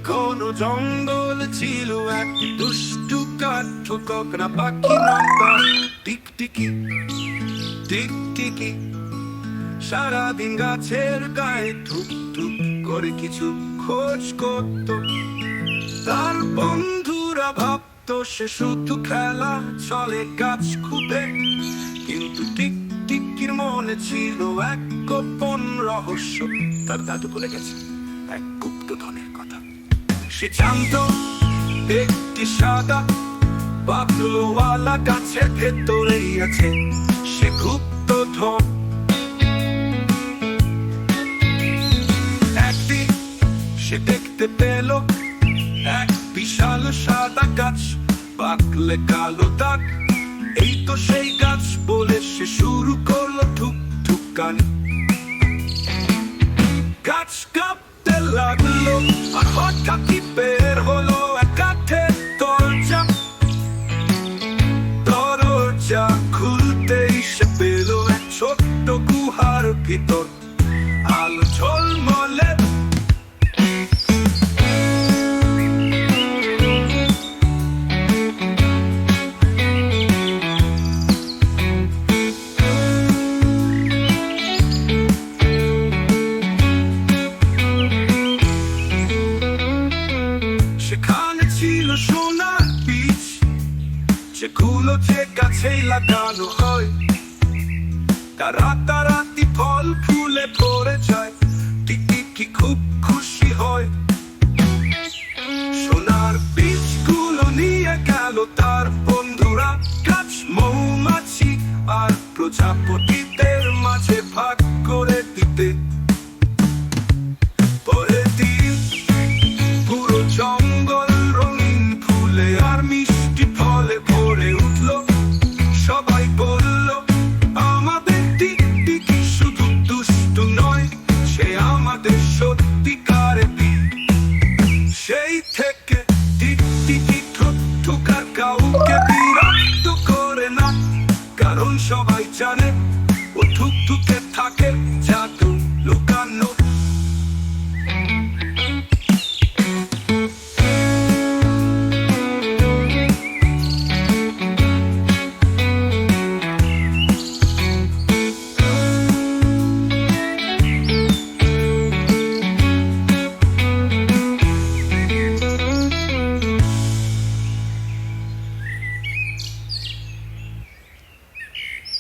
কোন জঙ্গল ছিল এক দুষ্টু কাঠ কোকড়া পাখি নাম তার টিকটিকি। টিকটিকি সারাদিন গাছের গায়ে ঠুক ঠুক করে কিছু খোঁজ করত। তার বন্ধুরা ভাবতো সে শুধু খেলা চলে গাছ খুঁটে, কিন্তু টিকটিকির মনে ছিল এক গোপন রহস্য। তার দাদু বলে গেছে এক গুপ্তধনের কথা। সে জানতো একটি সাদা বাবলুওয়ালা গাছের ভেতরেই আছে সে গুপ্তধন। একদিন সে দেখতে পেল এক বিশাল সাদা গাছ, পাকলে কালো দাগ। এই তো সেই গাছ বলে সে শুরু করলো ঠুক ঠুক গান। গাছ কাঁপতে লাগলো আর হঠাৎই বের হলো এক কাঠের দরজা। দরজা খুলতেই সে পেল এক ছোট্ট গুহার ভিতর আলো ঝলমলে। সেখানে ছিল সোনার বীজ, যেগুলো যে গাছেই লাগানো হয় তার রাতারাতি ফল ফুলে ভরে যায়। টিকটিকি খুব